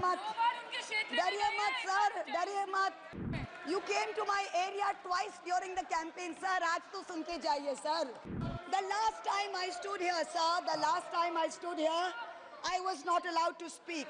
मत, डरिए मत सर, डरिए मत. You came to my area twice during the campaign, sir. आज तो सुन के जाइए, sir. The last time I stood here, sir, the last time I stood here, I was not allowed to speak.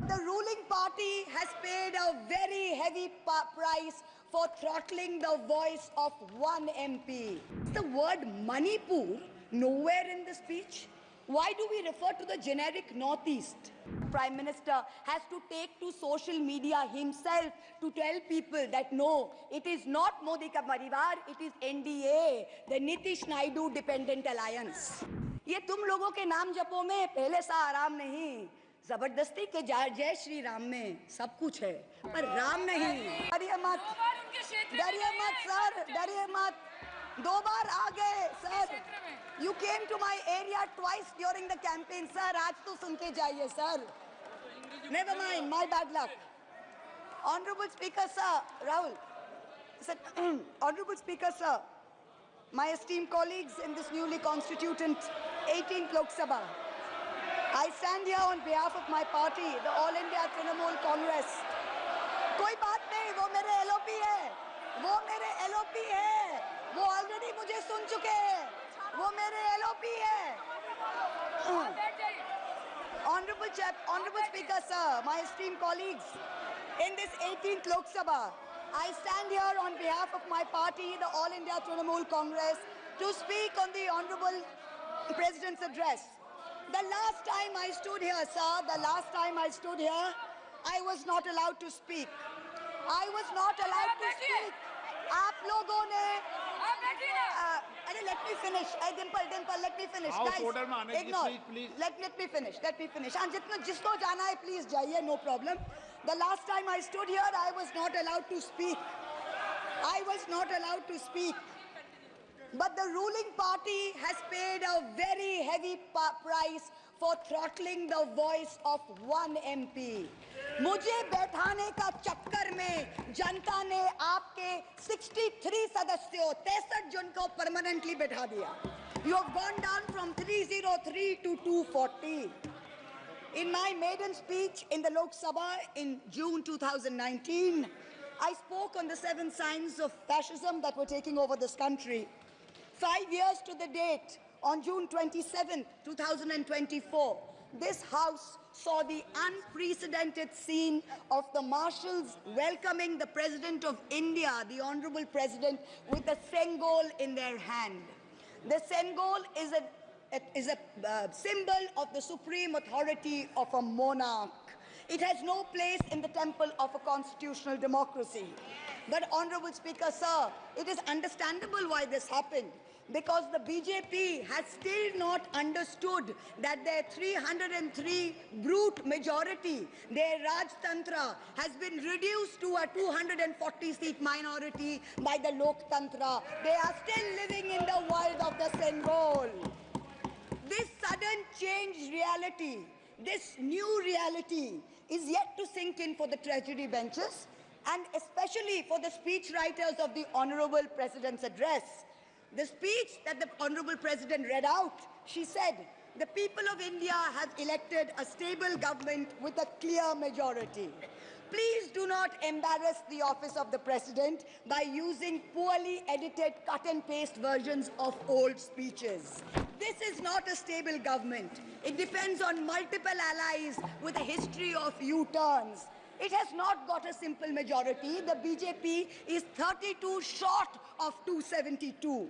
The ruling party has paid a very heavy price for throttling the voice of one MP. The word Manipur nowhere in the speech. Why do we refer to the generic Northeast? Prime Minister has to take to social media himself to tell people that no, it is not Modi ka parivar, it is NDA, the Nitish Naidu Dependent Alliance. ये तुम लोगों के नाम जपो में पहले सा आराम नहीं, जबरदस्ती के जय श्री राम में सब कुछ है, पर राम नहीं. डरिए मत, डरिए मत सर, डरिए मत. दो बार आ गए sir. You came to my area twice during the campaign, sir. आज तो सुन के जाइए, sir. Never mind, my bad luck. Honorable Speaker, sir, Rahul. Said, Honorable Speaker, sir, my esteemed colleagues in this newly constituted 18th Lok Sabha, I stand here on behalf of my party, the All India Trinamool Congress. कोई बात नहीं, वो मेरे LOP है, वो मेरे LOP है, वो already मुझे सुन चुके हैं, वो मेरे LOP है. Honorable Speaker, sir, my esteemed colleagues, in this 18th Lok Sabha, I stand here on behalf of my party, the All India Trinamool Congress, to speak on the Honorable President's address. The last time I stood here, sir, the last time I stood here, I was not allowed to speak. I was not allowed to speak. आप लोगों ने let me finish. Dimple, let me finish. House Guys, order में आने की ignore. please. Let me finish. हाँ, जिसको जाना है, please जाइए, no problem. The last time I stood here, I was not allowed to speak. I was not allowed to speak. But the ruling party has paid a very heavy price for throttling the voice of one MP. मुझे बैठाने का चक्कर में जनता ने आपके 63 सदस्यों 63 जन को परमानेंटली बैठा दिया. You have gone down from 303 to 240. In my maiden speech in the Lok Sabha in June 2019, I spoke on the 7 signs of fascism that were taking over this country. 5 years to the date, on June 27, 2024, this House saw the unprecedented scene of the marshals welcoming the President of India, the Honorable President, with a Sengol in their hand. The Sengol is a symbol of the supreme authority of a monarch. It has no place in the temple of a constitutional democracy. But, Honorable Speaker, sir, it is understandable why this happened. Because the BJP has still not understood that their 303 brute majority, their Rajtantra, has been reduced to a 240-seat minority by the Loktantra. They are still living in the world of the Sengol. This sudden changed reality, this new reality, is yet to sink in for the treasury benches and especially for the speech writers of the Honorable President's address. The speech that the Honorable President read out, she said, the people of India have elected a stable government with a clear majority. Please do not embarrass the office of the President by using poorly edited cut and paste versions of old speeches. This is not a stable government. It depends on multiple allies with a history of U-turns. It has not got a simple majority. The BJP is 32 short of 272.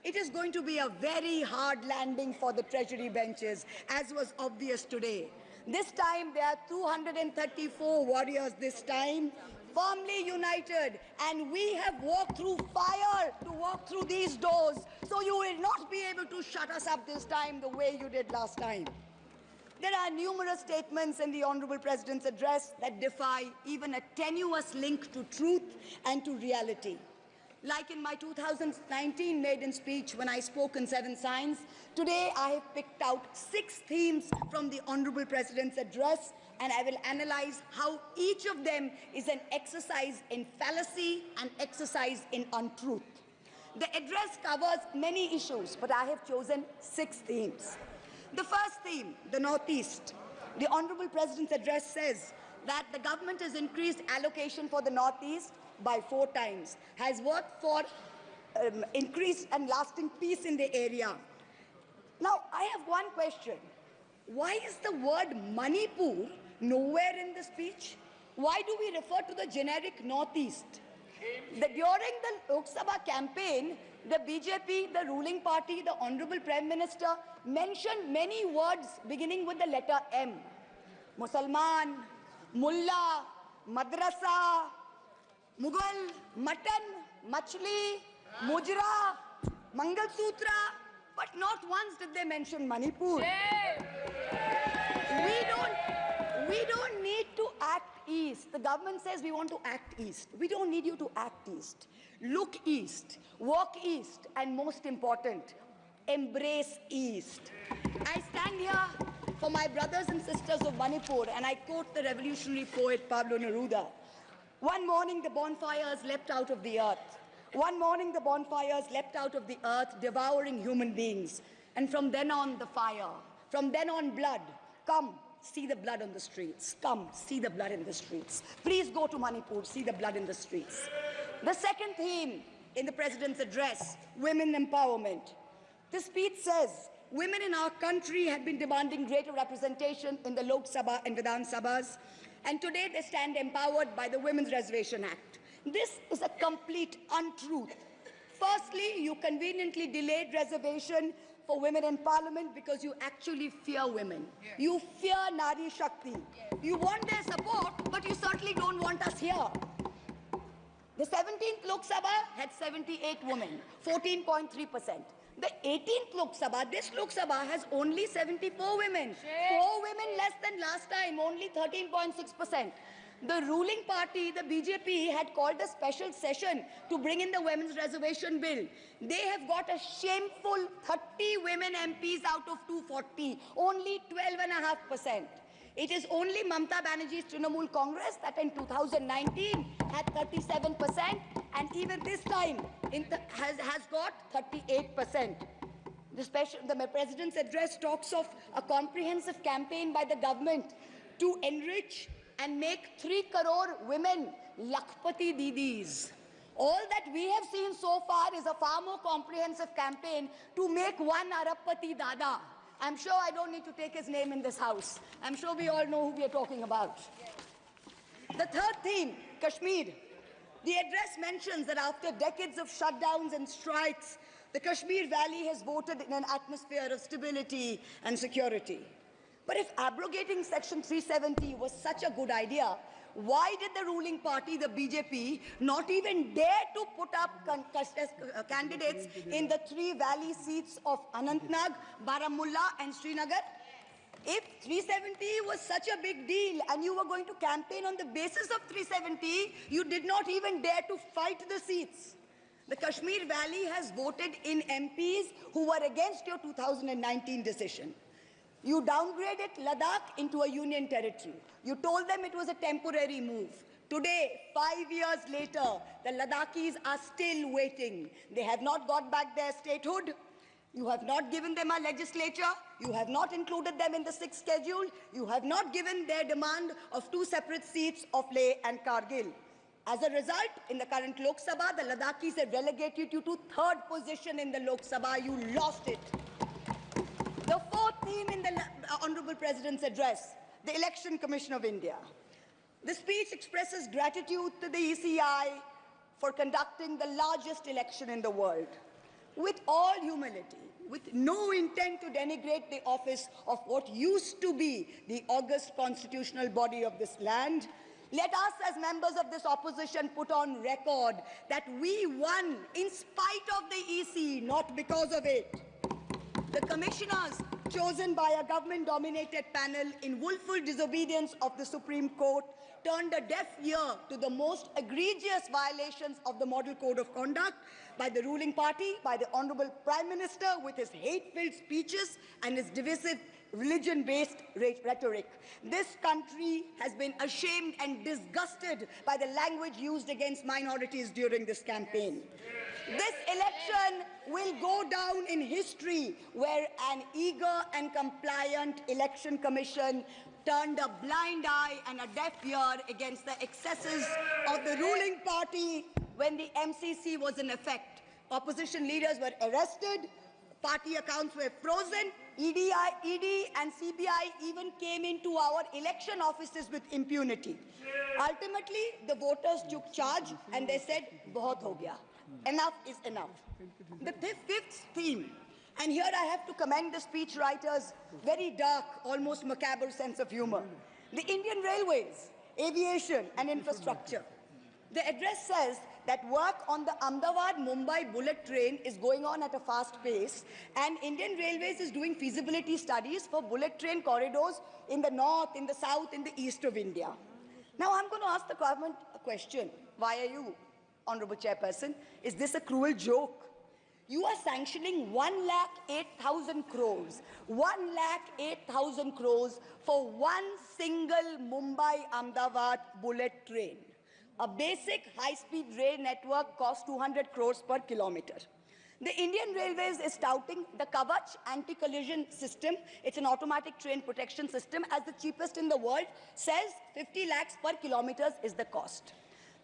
It is going to be a very hard landing for the treasury benches, as was obvious today. This time, there are 234 warriors this time, firmly united, and we have walked through fire to walk through these doors, so you will not be able to shut us up this time the way you did last time. There are numerous statements in the Honorable President's address that defy even a tenuous link to truth and to reality. Like in my 2019 maiden speech when I spoke on 7 signs, today I have picked out 6 themes from the Honorable President's address, and I will analyze how each of them is an exercise in fallacy and exercise in untruth. The address covers many issues, but I have chosen 6 themes. The first theme, the Northeast. The Honorable President's address says, that the government has increased allocation for the Northeast by 4 times, has worked for increased and lasting peace in the area. Now, I have one question. Why is the word Manipur nowhere in the speech? Why do we refer to the generic Northeast? During the Lok Sabha campaign, the BJP, the ruling party, the Honorable Prime Minister mentioned many words beginning with the letter M. Musalman, Mullah, Madrasa, Mughal, Mutton, Machli, Mujra, Mangal Sutra, but not once did they mention Manipur. We don't need to act east. The government says we want to act east. We don't need you to act east. Look east, walk east, and most important, embrace east. I stand here for my brothers and sisters of Manipur, and I quote the revolutionary poet Pablo Neruda. One morning the bonfires leapt out of the earth. One morning the bonfires leapt out of the earth, devouring human beings. And from then on, the fire. From then on, blood. Come, see the blood on the streets. Come, see the blood in the streets. Please go to Manipur, see the blood in the streets. The second theme in the President's address, women empowerment. The speech says, women in our country have been demanding greater representation in the Lok Sabha and Vidhan Sabhas, and today they stand empowered by the Women's Reservation Act. This is a complete untruth. Firstly, you conveniently delayed reservation for women in parliament because you actually fear women. Yes. You fear Nari Shakti. Yes. You want their support, but you certainly don't want us here. The 17th Lok Sabha had 78 women, 14.3%. The 18th Lok Sabha, this Lok Sabha, has only 74 women. Shit. 4 women less than last time, only 13.6%. The ruling party, the BJP, had called a special session to bring in the Women's Reservation Bill. They have got a shameful 30 women MPs out of 240, only 12.5%. It is only Mamata Banerjee's Trinamool Congress that in 2019 had 37%, and even this time has got 38%. The President's address talks of a comprehensive campaign by the government to enrich and make 3 crore women Lakhpati Didis. All that we have seen so far is a far more comprehensive campaign to make 1 Arabpati Dada. I'm sure I don't need to take his name in this house. I'm sure we all know who we are talking about. The third theme, Kashmir. The address mentions that after decades of shutdowns and strikes, the Kashmir Valley has voted in an atmosphere of stability and security. But if abrogating Section 370 was such a good idea, why did the ruling party, the BJP, not even dare to put up candidates in the 3 valley seats of Anantnag, Baramulla and Srinagar? If 370 was such a big deal and you were going to campaign on the basis of 370, you did not even dare to fight the seats. The Kashmir Valley has voted in MPs who were against your 2019 decision. You downgraded Ladakh into a union territory. You told them it was a temporary move. Today, 5 years later, the Ladakhis are still waiting. They have not got back their statehood. You have not given them a legislature. You have not included them in the 6th schedule. You have not given their demand of 2 separate seats of Leh and Kargil. As a result, in the current Lok Sabha, the Ladakhis have relegated you to 3rd position in the Lok Sabha. You lost it. The fourth theme in the Honorable President's address, the Election Commission of India. The speech expresses gratitude to the ECI for conducting the largest election in the world. With all humility, with no intent to denigrate the office of what used to be the august constitutional body of this land, let us as members of this opposition put on record that we won in spite of the EC, not because of it. The commissioners chosen by a government-dominated panel in willful disobedience of the Supreme Court turned a deaf ear to the most egregious violations of the Model Code of Conduct by the ruling party, by the Honorable Prime Minister with his hate-filled speeches and his divisive religion-based rhetoric. This country has been ashamed and disgusted by the language used against minorities during this campaign. This election will go down in history where an eager and compliant election commission turned a blind eye and a deaf ear against the excesses of the ruling party when the MCC was in effect. Opposition leaders were arrested, party accounts were frozen, ED and CBI even came into our election offices with impunity. Ultimately, the voters took charge and they said, "Bahut ho gaya. Enough is enough." The fifth theme, and here I have to commend the speechwriter's very dark, almost macabre sense of humor. The Indian Railways, aviation and infrastructure. The address says that work on the Ahmedabad-Mumbai bullet train is going on at a fast pace, and Indian Railways is doing feasibility studies for bullet train corridors in the north, in the south, in the east of India. Now I'm going to ask the government a question. Why are you, Honorable Chairperson? Is this a cruel joke? You are sanctioning 1,08,000 crores, 1,08,000 crores for one single Mumbai-Ahmedabad bullet train. A basic high-speed rail network costs 200 crores per kilometer. The Indian Railways is touting the Kavach anti-collision system. It's an automatic train protection system as the cheapest in the world, says 50 lakhs per kilometers is the cost.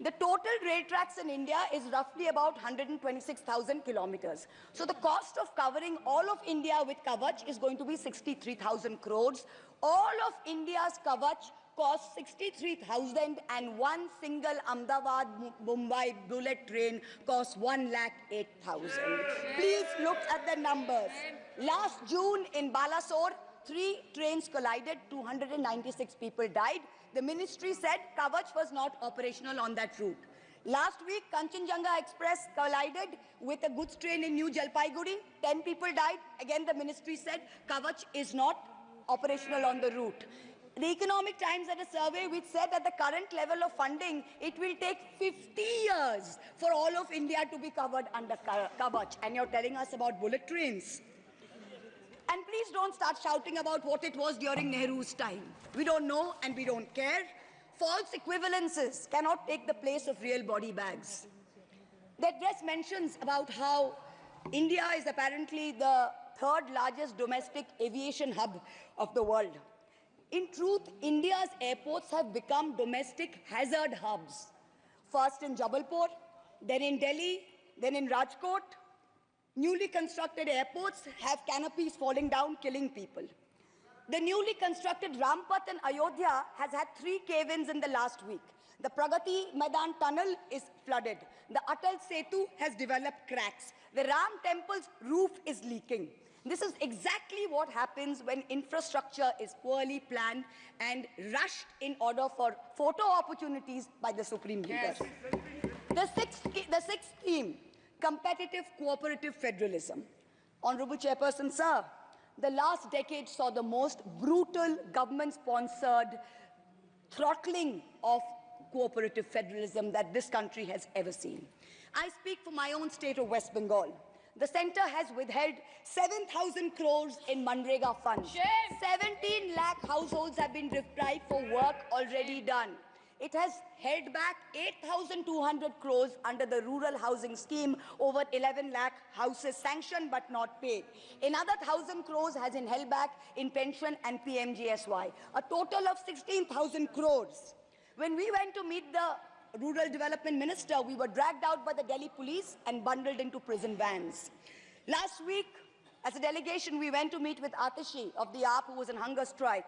The total rail tracks in India is roughly about 126,000 kilometers. So the cost of covering all of India with Kavach is going to be 63,000 crores. All of India's Kavach costs 63,000 and one single Ahmedabad-Mumbai bullet train costs 1,08,000. Please look at the numbers. Last June in Balasore, 3 trains collided, 296 people died. The ministry said Kavach was not operational on that route. Last week, Kanchenjunga Express collided with a goods train in New Jalpaiguri. 10 people died. Again, the ministry said Kavach is not operational on the route. The Economic Times had a survey which said at the current level of funding, it will take 50 years for all of India to be covered under Kavach. And you're telling us about bullet trains. And please don't start shouting about what it was during Nehru's time. We don't know and we don't care. False equivalences cannot take the place of real body bags. The address mentions about how India is apparently the 3rd largest domestic aviation hub of the world. In truth, India's airports have become domestic hazard hubs. First in Jabalpur, then in Delhi, then in Rajkot. Newly constructed airports have canopies falling down, killing people. The newly constructed Rampath in Ayodhya has had 3 cave-ins in the last week. The Pragati Maidan tunnel is flooded. The Atal Setu has developed cracks. The Ram temple's roof is leaking. This is exactly what happens when infrastructure is poorly planned and rushed in order for photo opportunities by the supreme leaders. Yes. The sixth theme, competitive cooperative federalism. Honorable Chairperson, sir, the last decade saw the most brutal government-sponsored throttling of cooperative federalism that this country has ever seen. I speak for my own state of West Bengal. The centre has withheld 7,000 crores in Manrega funds. 17 lakh households have been deprived for work already done. It has held back 8,200 crores under the rural housing scheme, over 11 lakh houses sanctioned but not paid. Another 1,000 crores has been held back in pension and PMGSY. A total of 16,000 crores. When we went to meet the Rural Development Minister, we were dragged out by the Delhi police and bundled into prison vans. Last week, as a delegation, we went to meet with Atishi of the AAP, who was on hunger strike.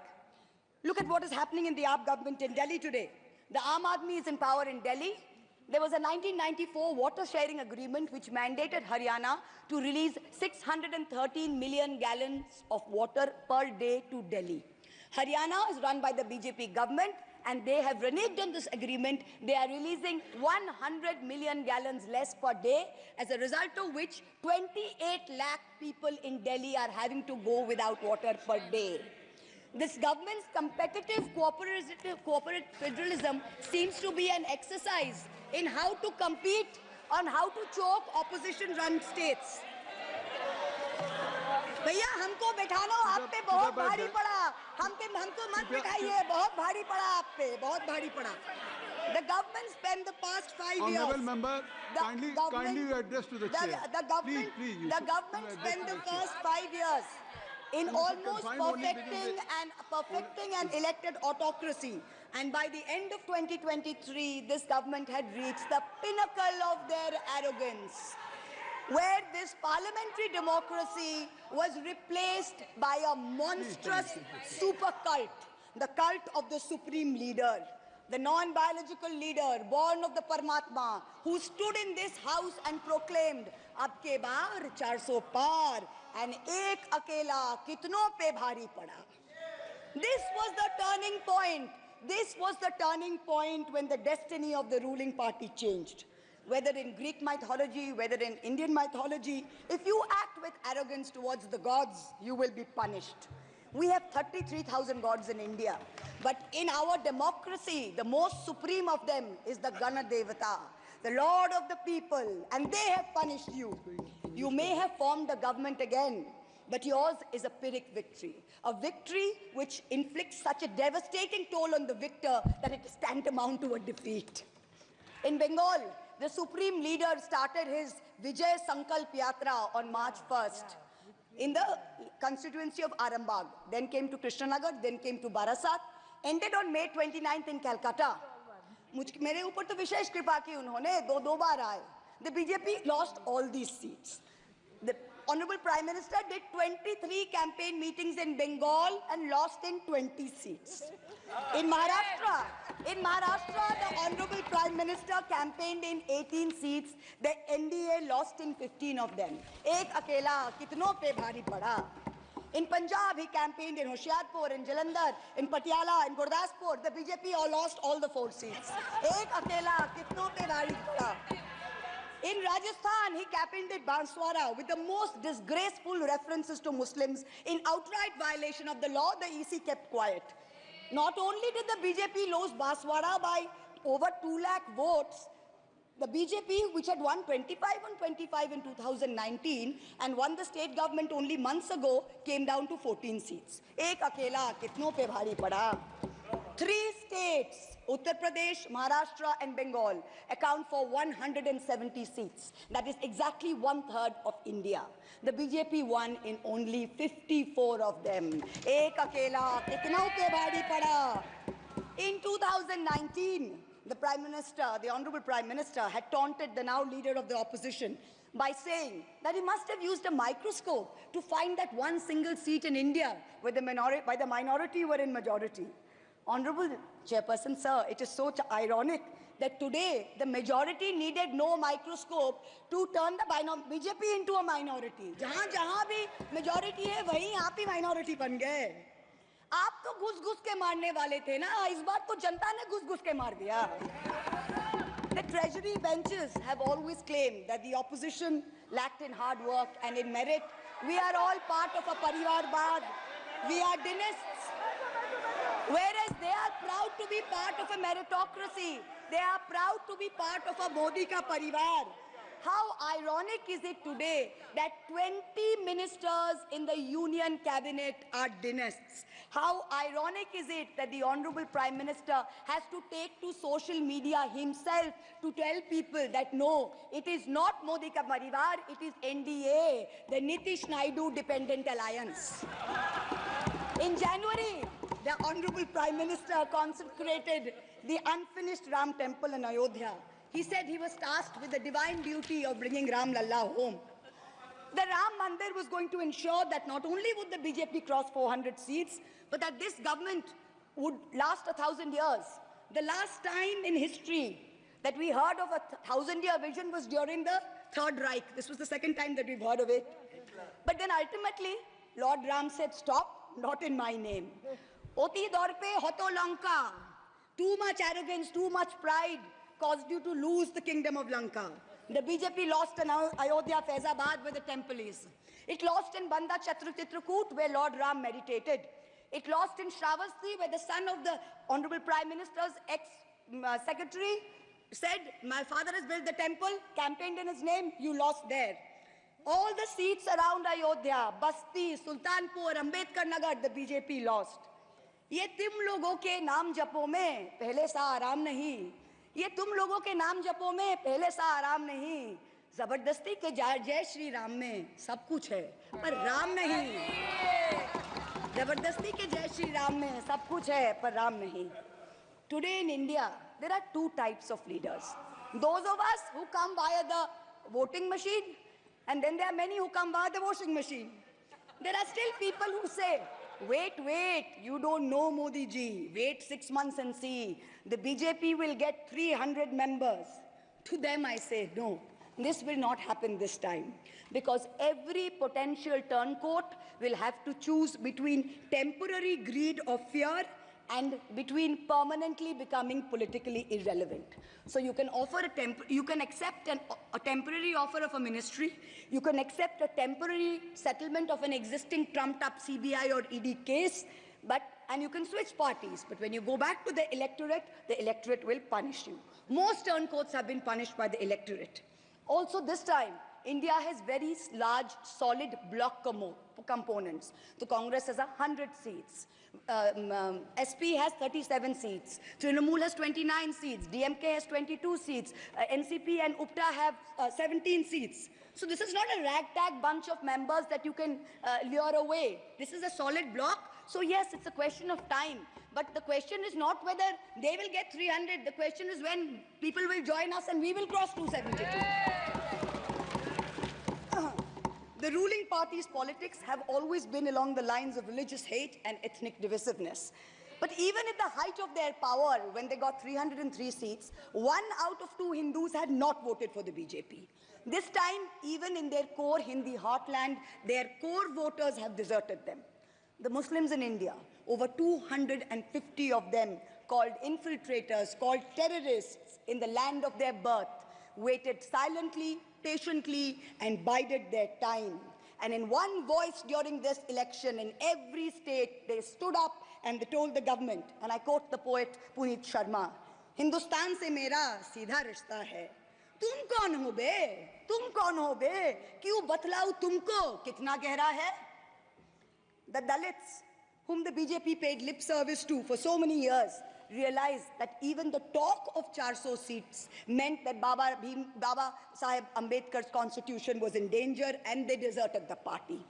Look at what is happening in the AAP government in Delhi today. The Aam Aadmi is in power in Delhi. There was a 1994 water sharing agreement which mandated Haryana to release 613 million gallons of water per day to Delhi. Haryana is run by the BJP government, and they have reneged on this agreement. They are releasing 100 million gallons less per day, as a result of which 28 lakh people in Delhi are having to go without water per day. This government's competitive cooperative federalism seems to be an exercise in how to compete on how to choke opposition-run states. भैया हमको बैठाना आप पे बहुत भारी पड़ा, हमको मत बिठाइए, बहुत भारी पड़ा आप पे, बहुत भारी पड़ा. The government spent the past 5 years. Honourable member, kindly address to the chair. The government spent the first 5 years in almost perfecting an elected autocracy. And by the end of 2023, this government had reached the pinnacle of their arrogance, where this parliamentary democracy was replaced by a monstrous super cult, the cult of the supreme leader, the non-biological leader born of the Paramatma, who stood in this house and proclaimed, "Ab ke baar 400 par, and ek akela kitno pe bhari pada." This was the turning point. This was the turning point when the destiny of the ruling party changed. Whether in Greek mythology, whether in Indian mythology, if you act with arrogance towards the gods, you will be punished. We have 33,000 gods in India, but in our democracy, the most supreme of them is the Ganadevata, the Lord of the people, and they have punished you. You may have formed a government again, but yours is a Pyrrhic victory, a victory which inflicts such a devastating toll on the victor that it is tantamount to a defeat. In Bengal, the supreme leader started his Vijay Sankalp Yatra on March 1st in the constituency of Arambagh, then came to Krishnanagar, then came to Barasat, ended on May 29th in Calcutta. मेरे ऊपर तो विशेष कृपा की उन्होंने, दो बार आए. The BJP lost all these seats. The Honorable Prime Minister did 23 campaign meetings in Bengal and lost in 20 seats. In Maharashtra, the Honorable Prime Minister campaigned in 18 seats. The NDA lost in 15 of them. Ek akela kitno pe bhari pada. In Punjab, he campaigned in Hoshiarpur, in Jalandhar, in Patiala, in Gurdaspur. The BJP lost all the 4 seats. Ek akela kitno pe bhari pada. In Rajasthan, he campaigned at Banswara with the most disgraceful references to Muslims. In outright violation of the law, the EC kept quiet. Not only did the BJP lose Banswara by over 2 lakh votes, the BJP, which had won 25 on 25 in 2019 and won the state government only months ago, came down to 14 seats. Ek akela kitno pe bhari pada. 3 states, Uttar Pradesh, Maharashtra and Bengal, account for 170 seats. That is exactly 1/3 of India. The BJP won in only 54 of them. Ek akela kitno pe bhari pada. In 2019, the Prime Minister, the Honorable Prime Minister, had taunted the now leader of the opposition by saying that he must have used a microscope to find that one single seat in India where the minority were in majority. Honorable Chairperson, sir, it is so ironic that today the majority needed no microscope to turn the BJP into a minority. जहाँ भी majority है, वहीं आप ही minority बन गए. आप तो घुस-घुस के मारने वाले थे ना, इस बार तो जनता ने घुस-घुस के मार दिया. The treasury benches have always claimed that the opposition lacked in hard work and in merit. We are all part of a Parivarvad. We are dynasts. Whereas they are proud to be part of a meritocracy. They are proud to be part of a Modi ka parivar. How ironic is it today that 20 ministers in the union cabinet are dynasts? How ironic is it that the Honorable Prime Minister has to take to social media himself to tell people that no, it is not Modi ka parivar, it is NDA, the Nitish Naidu Dependent Alliance. In January, the Honorable Prime Minister consecrated the unfinished Ram temple in Ayodhya. He said he was tasked with the divine duty of bringing Ram Lalla home. The Ram Mandir was going to ensure that not only would the BJP cross 400 seats, but that this government would last 1,000 years. The last time in history that we heard of a 1,000-year vision was during the Third Reich. This was the second time that we've heard of it. But then ultimately, Lord Ram said, stop, not in my name. Oti dorpe hoto Lanka. Too much arrogance, too much pride caused you to lose the kingdom of Lanka. The BJP lost in Ayodhya, Faizabad, where the temple is. It lost in Banda Chitrakoot, where Lord Ram meditated. It lost in Shravasti, where the son of the Honorable Prime Minister's ex-secretary said, my father has built the temple, campaigned in his name, you lost there. All the seats around Ayodhya, Basti, Sultanpur, Ambedkar Nagar, the BJP lost. ये तुम लोगों के नाम जपों में पहले सा आराम नहीं. ये तुम लोगों के नाम जपों में पहले सा आराम नहीं. जबरदस्ती के जय श्री राम में सब कुछ है, पर राम नहीं। जबरदस्ती के जय श्री राम में सब कुछ है, पर राम नहीं। Today in India, there are two types of leaders. Those of us who come via the voting machine, and then there are many who come via the washing machine. There are still people who say, wait, you don't know Modi ji. Wait 6 months and see. The BJP will get 300 members. To them I say, no, this will not happen this time. Because every potential turncoat will have to choose between temporary greed of fear and between permanently becoming politically irrelevant. So you can offer you can accept a temporary offer of a ministry, you can accept a temporary settlement of an existing trumped-up CBI or ED case, and you can switch parties. But when you go back to the electorate will punish you. Most turncoats have been punished by the electorate. Also this time, India has very large, solid bloc components. The Congress has 100 seats. SP has 37 seats. Trinamool has 29 seats. DMK has 22 seats. NCP and UPTA have 17 seats. So this is not a ragtag bunch of members that you can lure away. This is a solid bloc. So yes, it's a question of time. But the question is not whether they will get 300. The question is when people will join us and we will cross 272. The ruling party's politics have always been along the lines of religious hate and ethnic divisiveness. But even at the height of their power, when they got 303 seats, 1 out of 2 Hindus had not voted for the BJP. This time, even in their core Hindi heartland, their core voters have deserted them. The Muslims in India, over 250 of them, called infiltrators, called terrorists in the land of their birth, waited silently, patiently, and bided their time. And in one voice during this election, in every state, they stood up and they told the government, and I quote the poet Puneet Sharma, "Hindustan se mera seedha rishta hai. Tum kaun ho be? Tum kaun ho be? Kyun batlau tumko kitna gehra hai?" The Dalits, whom the BJP paid lip service to for so many years, realized that even the talk of 400 seats meant that Baba Sahib Ambedkar's constitution was in danger, and they deserted the party.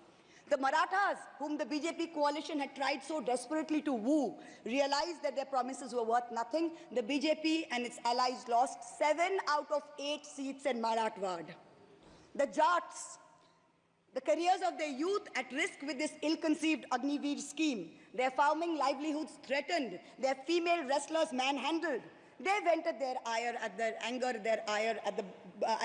The Marathas, whom the BJP coalition had tried so desperately to woo, realized that their promises were worth nothing. The BJP and its allies lost 7 out of 8 seats in Marathwad. The Jats, the careers of their youth at risk with this ill-conceived Agniveer scheme, their farming livelihoods threatened, their female wrestlers manhandled. They vented their ire at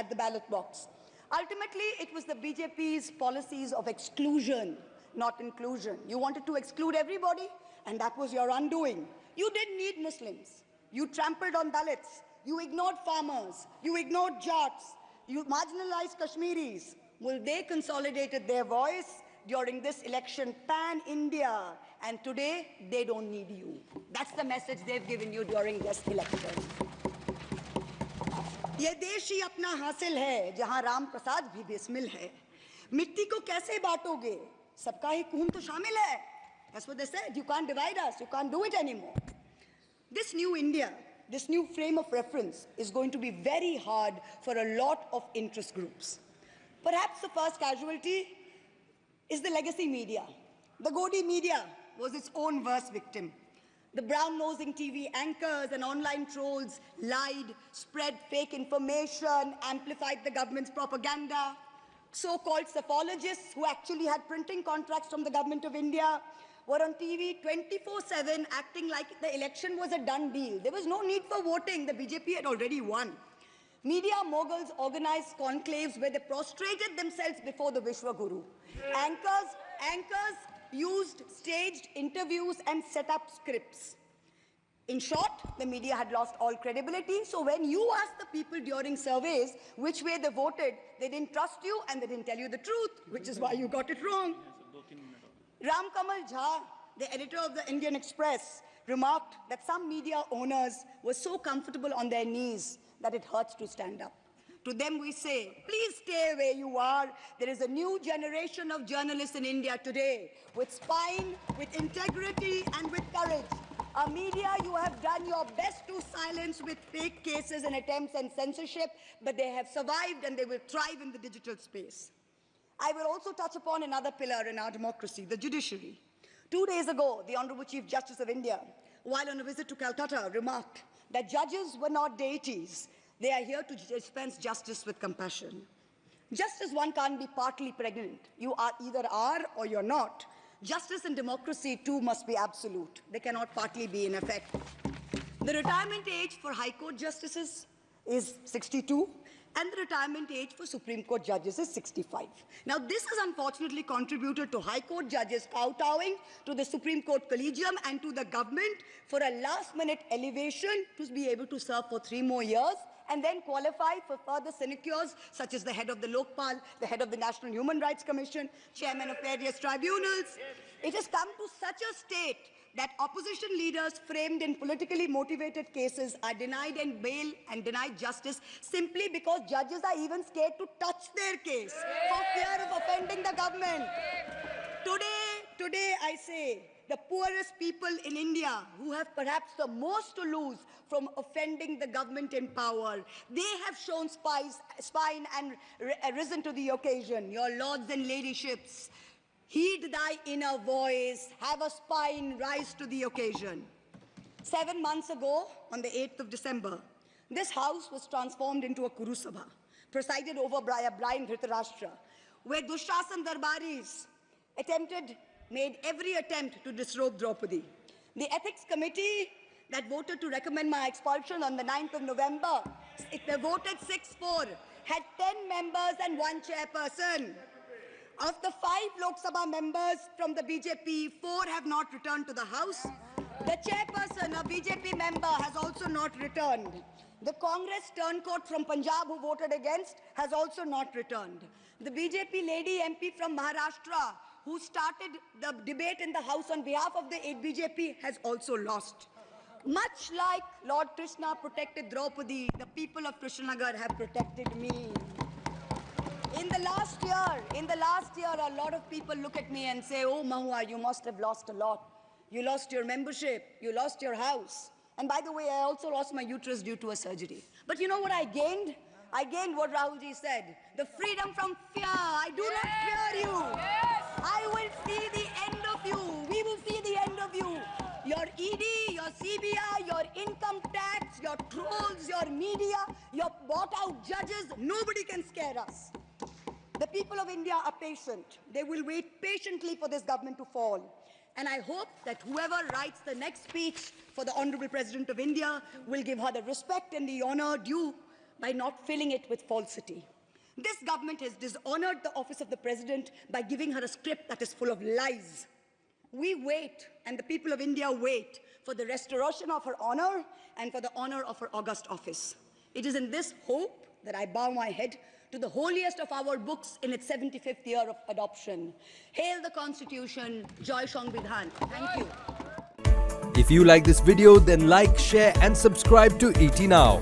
the ballot box. Ultimately, it was the BJP's policies of exclusion, not inclusion. You wanted to exclude everybody, and that was your undoing. You didn't need Muslims. You trampled on Dalits. You ignored farmers. You ignored Jats. You marginalized Kashmiris. Well, they consolidated their voice during this election pan-India, and today they don't need you. That's the message they've given you during this election. ये देश ही अपना हासिल है जहां राम प्रसाद भी बिस्मिल है. मिट्टी को कैसे बांटोगे? सबका ही खून तो शामिल है. That's what they said. You can't divide us. You can't do it anymore. This new India, this new frame of reference is going to be very hard for a lot of interest groups. Perhaps the first casualty is the legacy media. The Godi media was its own worst victim. The brown-nosing TV anchors and online trolls lied, spread fake information, amplified the government's propaganda. So-called psephologists who actually had printing contracts from the government of India were on TV 24/7 acting like the election was a done deal. There was no need for voting. The BJP had already won. Media moguls organized conclaves where they prostrated themselves before the Vishwa Guru. Anchors used staged interviews and set up scripts. In short, the media had lost all credibility. So when you asked the people during surveys which way they voted, they didn't trust you and they didn't tell you the truth, which is why you got it wrong. Ram Kamal Jha, the editor of the Indian Express, remarked that some media owners were so comfortable on their knees that it hurts to stand up. To them we say, please stay where you are. There is a new generation of journalists in India today with spine, with integrity, and with courage. Media, you have done your best to silence with fake cases and attempts and censorship, but they have survived and they will thrive in the digital space. I will also touch upon another pillar in our democracy, the judiciary. 2 days ago, the Honorable Chief Justice of India, while on a visit to Calcutta, remarked that judges were not deities. They are here to dispense justice with compassion. Just as one can't be partly pregnant, you either are or you're not. Justice and democracy too must be absolute. They cannot partly be in effect. The retirement age for High Court justices is 62, and the retirement age for Supreme Court judges is 65. Now, this has unfortunately contributed to High Court judges kowtowing to the Supreme Court Collegium and to the government for a last-minute elevation to be able to serve for 3 more years and then qualify for further sinecures, such as the head of the Lokpal, the head of the National Human Rights Commission, chairman of various tribunals. It has come to such a state that opposition leaders framed in politically motivated cases are denied and bail and denied justice simply because judges are even scared to touch their case for fear of offending the government. Today I say, the poorest people in India who have perhaps the most to lose from offending the government in power, they have shown spine and risen to the occasion. Your lords and ladyships, heed thy inner voice, have a spine, rise to the occasion. 7 months ago, on the 8th of December, this house was transformed into a Kurusabha, presided over by a blind Dhritarashtra, where Dushashan Darbaris made every attempt to disrobe Draupadi. The ethics committee that voted to recommend my expulsion on the 9th of November, they voted 6-4, had 10 members and 1 chairperson. Of the 5 Lok Sabha members from the BJP, 4 have not returned to the House. The chairperson, a BJP member, has also not returned. The Congress turncoat from Punjab who voted against has also not returned. The BJP lady MP from Maharashtra who started the debate in the House on behalf of the BJP has also lost. Much like Lord Krishna protected Draupadi, the people of Krishnanagar have protected me. In the last year, a lot of people look at me and say, oh, Mahua, you must have lost a lot. You lost your membership, you lost your house. And by the way, I also lost my uterus due to a surgery. But you know what I gained? I gained what Rahulji said, the freedom from fear. I do not fear you. I will see the end of you. We will see the end of you. Your ED, your CBI, your income tax, your trolls, your media, your bought-out judges, nobody can scare us. The people of India are patient. They will wait patiently for this government to fall. And I hope that whoever writes the next speech for the Honorable President of India will give her the respect and the honor due by not filling it with falsity. This government has dishonored the office of the President by giving her a script that is full of lies. We wait, and the people of India wait, for the restoration of her honor and for the honor of her august office. It is in this hope that I bow my head to the holiest of our books in its 75th year of adoption. Hail the Constitution, Jai Sangvidhan. Thank you. If you like this video, then like, share and subscribe to ET Now.